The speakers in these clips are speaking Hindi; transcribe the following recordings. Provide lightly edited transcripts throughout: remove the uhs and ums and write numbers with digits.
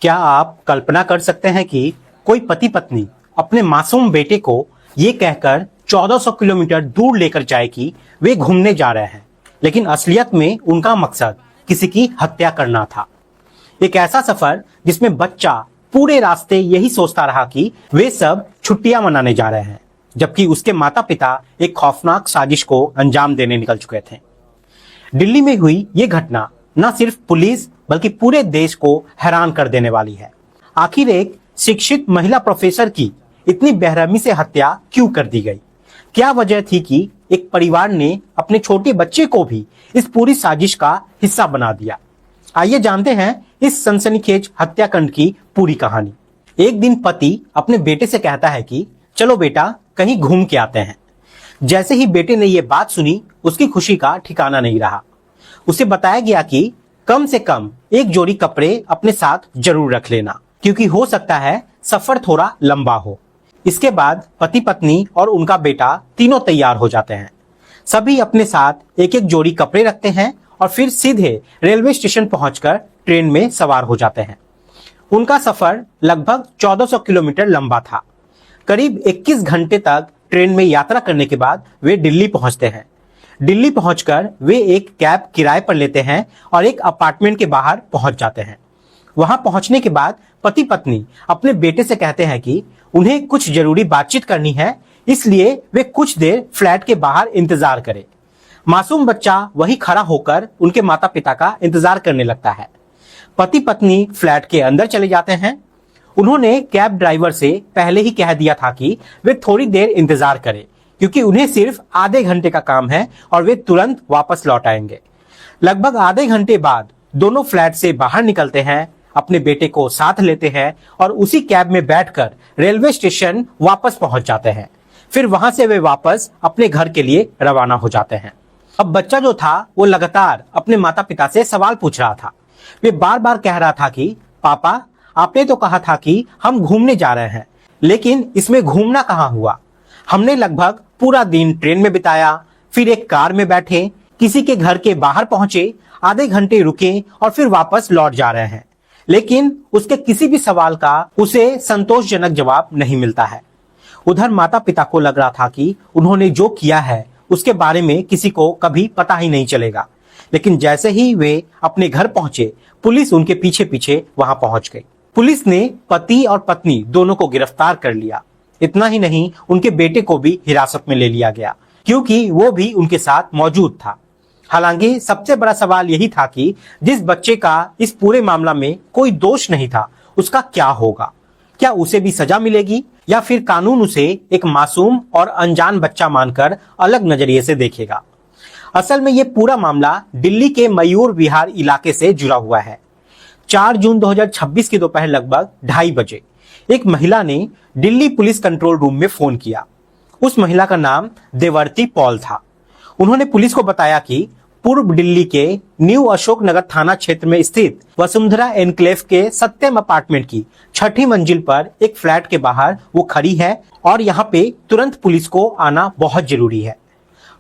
क्या आप कल्पना कर सकते हैं कि कोई पति पत्नी अपने मासूम बेटे को ये कहकर 1400 किलोमीटर दूर लेकर जाए कि वे घूमने जा रहे हैं, लेकिन असलियत में उनका मकसद किसी की हत्या करना था। एक ऐसा सफर जिसमें बच्चा पूरे रास्ते यही सोचता रहा कि वे सब छुट्टियां मनाने जा रहे हैं, जबकि उसके माता पिता एक खौफनाक साजिश को अंजाम देने निकल चुके थे। दिल्ली में हुई ये घटना न सिर्फ पुलिस बल्कि पूरे देश को हैरान कर देने वाली है। आखिर एक शिक्षित महिला प्रोफेसर की इतनी बेरहमी से हत्या क्यों कर दी गई? क्या वजह थी कि एक परिवार ने अपने छोटे बच्चे को भी इस पूरी साजिश का हिस्सा बना दिया? आइए जानते हैं इस सनसनीखेज हत्याकांड की पूरी कहानी। एक दिन पति अपने बेटे से कहता है कि चलो बेटा कहीं घूम के आते हैं। जैसे ही बेटे ने यह बात सुनी, उसकी खुशी का ठिकाना नहीं रहा। उसे बताया गया कि कम से कम एक जोड़ी कपड़े अपने साथ जरूर रख लेना, क्योंकि हो सकता है सफर थोड़ा लंबा हो। इसके बाद पति पत्नी और उनका बेटा तीनों तैयार हो जाते हैं। सभी अपने साथ एक एक जोड़ी कपड़े रखते हैं और फिर सीधे रेलवे स्टेशन पहुंचकर ट्रेन में सवार हो जाते हैं। उनका सफर लगभग 1400 किलोमीटर लंबा था। करीब 21 घंटे तक ट्रेन में यात्रा करने के बाद वे दिल्ली पहुंचते हैं। दिल्ली पहुंचकर वे एक कैब किराए पर लेते हैं और एक अपार्टमेंट के बाहर पहुंच जाते हैं। वहां पहुंचने के बाद पति पत्नी अपने बेटे से कहते हैं कि उन्हें कुछ जरूरी बातचीत करनी है, इसलिए वे कुछ देर फ्लैट के बाहर इंतजार करें। मासूम बच्चा वही खड़ा होकर उनके माता पिता का इंतजार करने लगता है। पति पत्नी फ्लैट के अंदर चले जाते हैं। उन्होंने कैब ड्राइवर से पहले ही कह दिया था कि वे थोड़ी देर इंतजार करें, क्योंकि उन्हें सिर्फ आधे घंटे का काम है और वे तुरंत वापस लौट आएंगे। लगभग आधे घंटे बाद दोनों फ्लैट से बाहर निकलते हैं, अपने बेटे को साथ लेते हैं और उसी कैब में बैठकर रेलवे स्टेशन वापस पहुंच जाते हैं। फिर वहां से वे वापस अपने घर के लिए रवाना हो जाते हैं। अब बच्चा जो था वो लगातार अपने माता पिता से सवाल पूछ रहा था। वे बार बार कह रहा था कि पापा, आपने तो कहा था कि हम घूमने जा रहे हैं, लेकिन इसमें घूमना कहाँ हुआ? हमने लगभग पूरा दिन ट्रेन में बिताया, फिर एक कार में बैठे, किसी के घर के बाहर पहुंचे, आधे घंटे रुके और फिर वापस लौट जा रहे हैं, लेकिन उसके किसी भी सवाल का उसे संतोषजनक जवाब नहीं मिलता है। उधर माता पिता को लग रहा था कि उन्होंने जो किया है उसके बारे में किसी को कभी पता ही नहीं चलेगा, लेकिन जैसे ही वे अपने घर पहुंचे, पुलिस उनके पीछे पीछे वहां पहुंच गई। पुलिस ने पति और पत्नी दोनों को गिरफ्तार कर लिया। इतना ही नहीं, उनके बेटे को भी हिरासत में ले लिया गया, क्योंकि वो भी उनके साथ मौजूद था। हालांकि सबसे बड़ा सवाल यही था कि जिस बच्चे का इस पूरे मामला में कोई दोष नहीं था, उसका क्या होगा? क्या उसे भी सजा मिलेगी या फिर कानून उसे एक मासूम और अनजान बच्चा मानकर अलग नजरिए से देखेगा? असल में ये पूरा मामला दिल्ली के मयूर विहार इलाके से जुड़ा हुआ है। 4 जून 2026 की दोपहर लगभग 2:30 बजे एक महिला ने दिल्ली पुलिस कंट्रोल रूम में फोन किया। उस महिला का नाम देवर्ती पॉल था। उन्होंने पुलिस को बताया कि पूर्व दिल्ली के न्यू अशोक नगर थाना क्षेत्र में स्थित वसुंधरा एनक्लेव के सत्यम अपार्टमेंट की 6ठी मंजिल पर एक फ्लैट के बाहर वो खड़ी है और यहाँ पे तुरंत पुलिस को आना बहुत जरूरी है।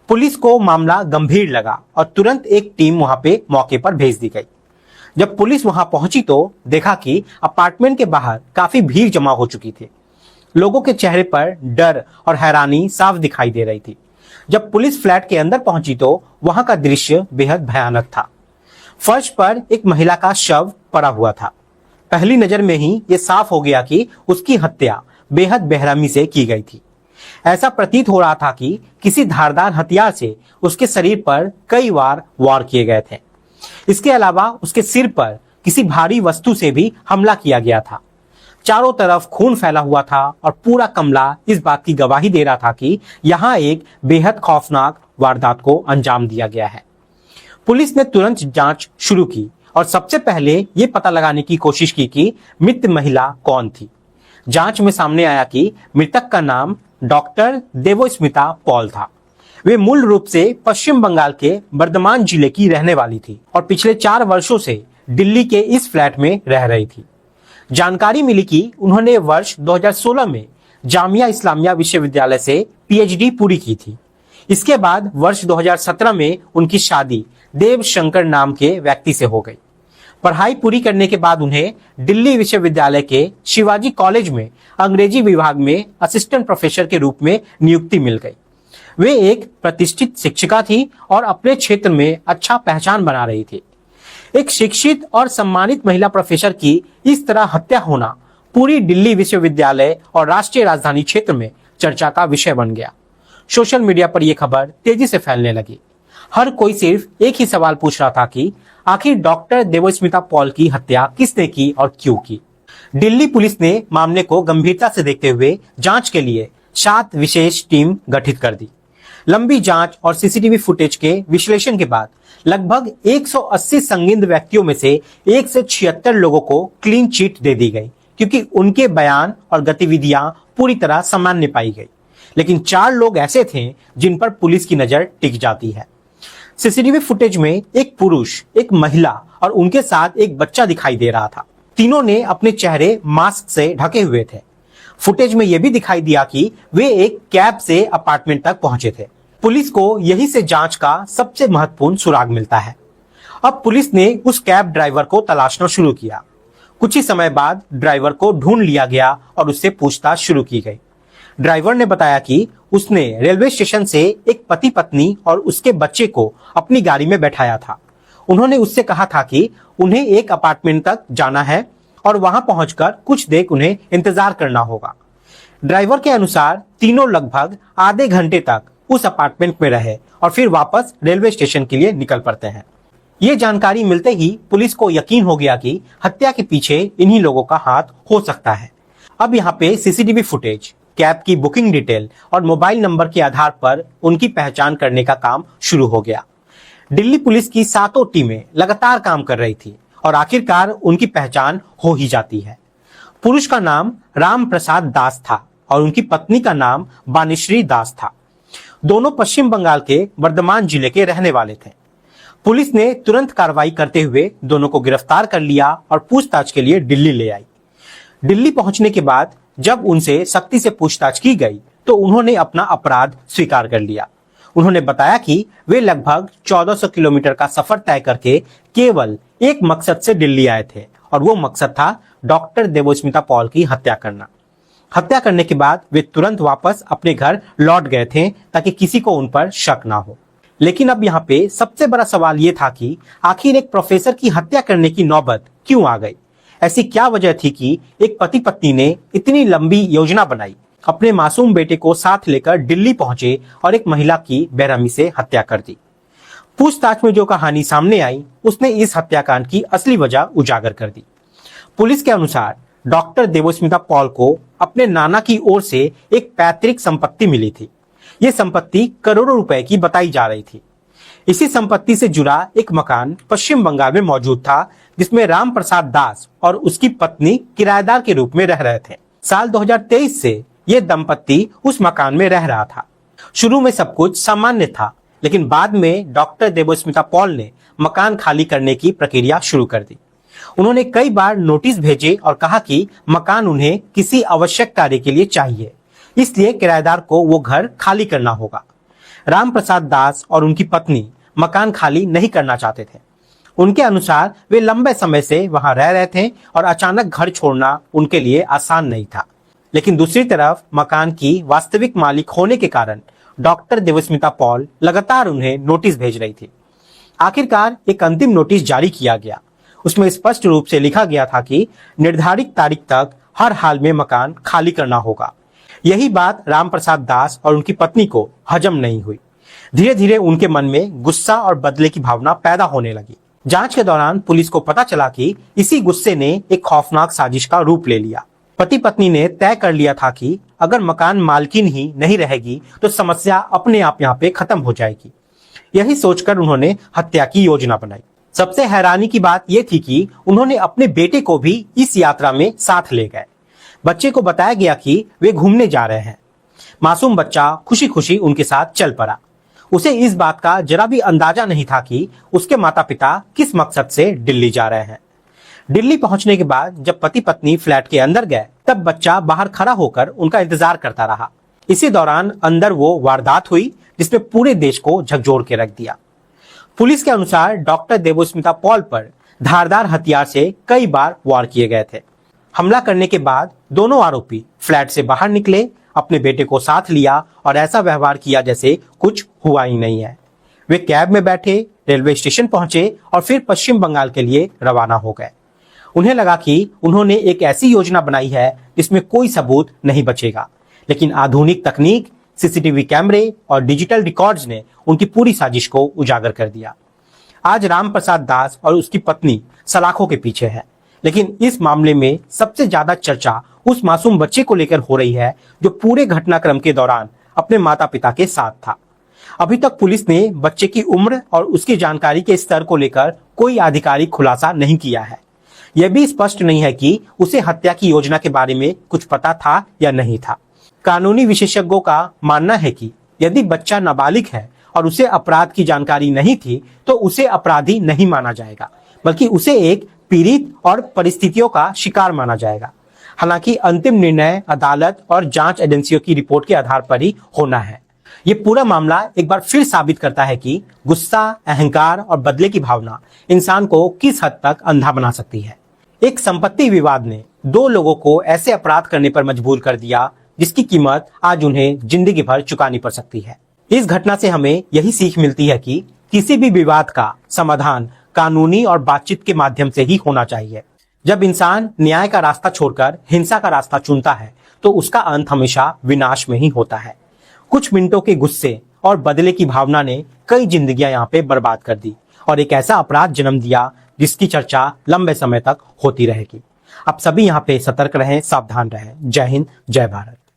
पुलिस को मामला गंभीर लगा और तुरंत एक टीम वहां पे मौके पर भेज दी गई। जब पुलिस वहां पहुंची तो देखा कि अपार्टमेंट के बाहर काफी भीड़ जमा हो चुकी थी। लोगों के चेहरे पर डर और हैरानी साफ दिखाई दे रही थी। जब पुलिस फ्लैट के अंदर पहुंची तो वहां का दृश्य बेहद भयानक था। फर्श पर एक महिला का शव पड़ा हुआ था। पहली नजर में ही ये साफ हो गया कि उसकी हत्या बेहद बेरहमी से की गई थी। ऐसा प्रतीत हो रहा था कि किसी धारदार हथियार से उसके शरीर पर कई बार वार किए गए थे। इसके अलावा उसके सिर पर किसी भारी वस्तु से भी हमला किया गया था। चारों तरफ खून फैला हुआ था और पूरा कमरा इस बात की गवाही दे रहा था कि यहाँ एक बेहद खौफनाक वारदात को अंजाम दिया गया है। पुलिस ने तुरंत जांच शुरू की और सबसे पहले ये पता लगाने की कोशिश की कि मृत महिला कौन थी। जांच में सामने आया कि मृतक का नाम डॉक्टर देवस्मिता पॉल था। वे मूल रूप से पश्चिम बंगाल के बर्धमान जिले की रहने वाली थी और पिछले 4 वर्षों से दिल्ली के इस फ्लैट में रह रही थी। जानकारी मिली कि उन्होंने वर्ष 2016 में जामिया इस्लामिया विश्वविद्यालय से पीएचडी पूरी की थी। इसके बाद वर्ष 2017 में उनकी शादी देव शंकर नाम के व्यक्ति से हो गई। पढ़ाई पूरी करने के बाद उन्हें दिल्ली विश्वविद्यालय के शिवाजी कॉलेज में अंग्रेजी विभाग में असिस्टेंट प्रोफेसर के रूप में नियुक्ति मिल गई। वे एक प्रतिष्ठित शिक्षिका थी और अपने क्षेत्र में अच्छा पहचान बना रही थी। एक शिक्षित और सम्मानित महिला प्रोफेसर की इस तरह हत्या होना पूरी दिल्ली विश्वविद्यालय और राष्ट्रीय राजधानी क्षेत्र में चर्चा का विषय बन गया। सोशल मीडिया पर यह खबर तेजी से फैलने लगी। हर कोई सिर्फ एक ही सवाल पूछ रहा था कि आखिर डॉक्टर देवस्मिता पॉल की हत्या किसने की और क्यों की। दिल्ली पुलिस ने मामले को गंभीरता से देखते हुए जांच के लिए 7 विशेष टीम गठित कर दी। लंबी जांच और सीसीटीवी फुटेज के विश्लेषण के बाद लगभग 180 संदिग्ध व्यक्तियों में से 176 लोगों को क्लीन चिट दे दी गई, क्योंकि उनके बयान और गतिविधियां पूरी तरह सामान्य पाई गई। लेकिन 4 लोग ऐसे थे जिन पर पुलिस की नजर टिक जाती है। सीसीटीवी फुटेज में एक पुरुष, एक महिला और उनके साथ एक बच्चा दिखाई दे रहा था। तीनों ने अपने चेहरे मास्क से ढके हुए थे। फुटेज में यह भी दिखाई दिया कि वे एक कैब से अपार्टमेंट तक पहुंचे थे। पुलिस को यही से जांच का सबसे महत्वपूर्ण सुराग मिलता है। अब पुलिस ने उस कैब ड्राइवर को तलाशना शुरू किया। कुछ ही समय बाद ड्राइवर को ढूंढ लिया गया और उससे पूछताछ शुरू की गई। ड्राइवर ने बताया कि उसने रेलवे स्टेशन से एक पति पत्नी और उसके बच्चे को अपनी गाड़ी में बैठाया था। उन्होंने उससे कहा था कि उन्हें एक अपार्टमेंट तक जाना है और वहां पहुंचकर कुछ देर उन्हें इंतजार करना होगा। ड्राइवर के अनुसार तीनों लगभग आधे घंटे तक उस अपार्टमेंट में रहे और फिर वापस रेलवे स्टेशन के लिए निकल पड़ते हैं। ये जानकारी मिलते ही पुलिस को यकीन हो गया कि हत्या के पीछे इन्हीं लोगों का हाथ हो सकता है। अब यहाँ पे सीसीटीवी फुटेज, कैब की बुकिंग डिटेल और मोबाइल नंबर के आधार पर उनकी पहचान करने का काम शुरू हो गया। दिल्ली पुलिस की 7 टीमें लगातार काम कर रही थी और आखिरकार उनकी पहचान हो ही जाती है। पुरुष का नाम राम प्रसाद दास था और उनकी पत्नी का नाम बानीश्री दास था। दोनों पश्चिम बंगाल के वर्धमान जिले के रहने वाले थे। पुलिस ने तुरंत कार्रवाई करते हुए दोनों को गिरफ्तार कर लिया और पूछताछ के लिए दिल्ली ले आई। दिल्ली पहुंचने के बाद जब उनसे सख्ती से पूछताछ की गई तो उन्होंने अपना अपराध स्वीकार कर लिया। उन्होंने बताया कि वे लगभग 1400 किलोमीटर का सफर तय करके केवल एक मकसद से दिल्ली आए थे और वो मकसद था डॉक्टर देवस्मिता पॉल की हत्या करना। हत्या करने के बाद वे तुरंत वापस अपने घर लौट गए थे ताकि किसी को उन पर शक ना हो। लेकिन अब यहाँ पे सबसे बड़ा सवाल ये था कि आखिर एक प्रोफेसर की हत्या करने की नौबत क्यों आ गई? ऐसी क्या वजह थी कि एक पति पत्नी ने इतनी लंबी योजना बनाई, अपने मासूम बेटे को साथ लेकर दिल्ली पहुंचे और एक महिला की बेरहमी से हत्या कर दी? पूछताछ में जो कहानी सामने आई उसने इस हत्याकांड की असली वजह उजागर कर दी। पुलिस के अनुसार डॉक्टर देवस्मिता पॉल को अपने नाना की ओर से एक पैतृक संपत्ति मिली थी। ये संपत्ति करोड़ों रुपए की बताई जा रही थी। इसी संपत्ति से जुड़ा एक मकान पश्चिम बंगाल में मौजूद था जिसमें राम प्रसाद दास और उसकी पत्नी किराएदार के रूप में रह रहे थे। साल 2023 से ये दंपत्ति उस मकान में रह रहा था। शुरू में सब कुछ सामान्य था, लेकिन बाद में डॉक्टर देवस्मिता पॉल ने मकान खाली करने की प्रक्रिया शुरू कर दी। उन्होंने कई बार नोटिस भेजे और कहा कि मकान उन्हें किसी आवश्यक कार्य के लिए चाहिए, इसलिए किराएदार को वो घर खाली करना होगा। राम प्रसाद दास और उनकी पत्नी मकान खाली नहीं करना चाहते थे। उनके अनुसार वे लंबे समय से वहां रह रहे थे और अचानक घर छोड़ना उनके लिए आसान नहीं था। लेकिन दूसरी तरफ मकान की वास्तविक मालिक होने के कारण डॉक्टर देवस्मिता पॉल लगातार उन्हें नोटिस भेज रही थी। आखिरकार एक अंतिम नोटिस जारी किया गया। उसमें स्पष्ट रूप से लिखा गया था कि निर्धारित तारीख तक हर हाल में मकान खाली करना होगा। यही बात राम प्रसाद दास और उनकी पत्नी को हजम नहीं हुई। धीरे धीरे उनके मन में गुस्सा और बदले की भावना पैदा होने लगी। जांच के दौरान पुलिस को पता चला कि इसी गुस्से ने एक खौफनाक साजिश का रूप ले लिया। पति पत्नी ने तय कर लिया था कि अगर मकान मालकिन ही नहीं रहेगी तो समस्या अपने आप यहाँ पे खत्म हो जाएगी। यही सोचकर उन्होंने हत्या की योजना बनाई। सबसे हैरानी की बात यह थी कि उन्होंने अपने बेटे को भी इस यात्रा में साथ ले गए। बच्चे को बताया गया कि वे घूमने जा रहे हैं। मासूम बच्चा खुशी खुशी उनके साथ चल पड़ा। उसे इस बात का जरा भी अंदाजा नहीं था कि उसके माता पिता किस मकसद से दिल्ली जा रहे हैं। दिल्ली पहुंचने के बाद जब पति पत्नी फ्लैट के अंदर गए तब बच्चा बाहर खड़ा होकर उनका इंतजार करता रहा। इसी दौरान अंदर वो वारदात हुई जिसने पूरे देश को झकझोर के रख दिया। पुलिस के अनुसार डॉक्टर देवस्मिता पॉल पर धारदार हथियार से कई बार वार किए गए थे। हमला करने के बाद दोनों आरोपी फ्लैट से बाहर निकले, अपने बेटे को साथ लिया और ऐसा व्यवहार किया जैसे कुछ हुआ ही नहीं है। वे कैब में बैठे, रेलवे स्टेशन पहुंचे और फिर पश्चिम बंगाल के लिए रवाना हो गए। उन्हें लगा कि उन्होंने एक ऐसी योजना बनाई है जिसमें कोई सबूत नहीं बचेगा, लेकिन आधुनिक तकनीक, सीसीटीवी कैमरे और डिजिटल रिकॉर्ड्स ने उनकी पूरी साजिश को उजागर कर दिया। आज राम प्रसाद दास और उसकी पत्नी सलाखों के पीछे है, लेकिन इस मामले में सबसे ज्यादा चर्चा उस मासूम बच्चे को लेकर हो रही है जो पूरे घटनाक्रम के दौरान अपने माता पिता के साथ था। अभी तक पुलिस ने बच्चे की उम्र और उसकी जानकारी के स्तर को लेकर कोई आधिकारिक खुलासा नहीं किया है। यह भी स्पष्ट नहीं है कि उसे हत्या की योजना के बारे में कुछ पता था या नहीं था। कानूनी विशेषज्ञों का मानना है कि यदि बच्चा नाबालिग है और उसे अपराध की जानकारी नहीं थी तो उसे अपराधी नहीं माना जाएगा, बल्कि उसे एक पीड़ित और परिस्थितियों का शिकार माना जाएगा। हालांकि अंतिम निर्णय अदालत और जांच एजेंसियों की रिपोर्ट के आधार पर ही होना है। ये पूरा मामला एक बार फिर साबित करता है कि गुस्सा, अहंकार और बदले की भावना इंसान को किस हद तक अंधा बना सकती है। एक संपत्ति विवाद ने दो लोगों को ऐसे अपराध करने पर मजबूर कर दिया जिसकी कीमत आज उन्हें जिंदगी भर चुकानी पड़ सकती है। इस घटना से हमें यही सीख मिलती है कि किसी भी विवाद का समाधान कानूनी और बातचीत के माध्यम से ही होना चाहिए। जब इंसान न्याय का रास्ता छोड़कर हिंसा का रास्ता चुनता है तो उसका अंत हमेशा विनाश में ही होता है। कुछ मिनटों के गुस्से और बदले की भावना ने कई जिंदगियां यहाँ पे बर्बाद कर दी और एक ऐसा अपराध जन्म दिया जिसकी चर्चा लंबे समय तक होती रहेगी। अब सभी यहाँ पे सतर्क रहें, सावधान रहें। जय हिंद, जय भारत।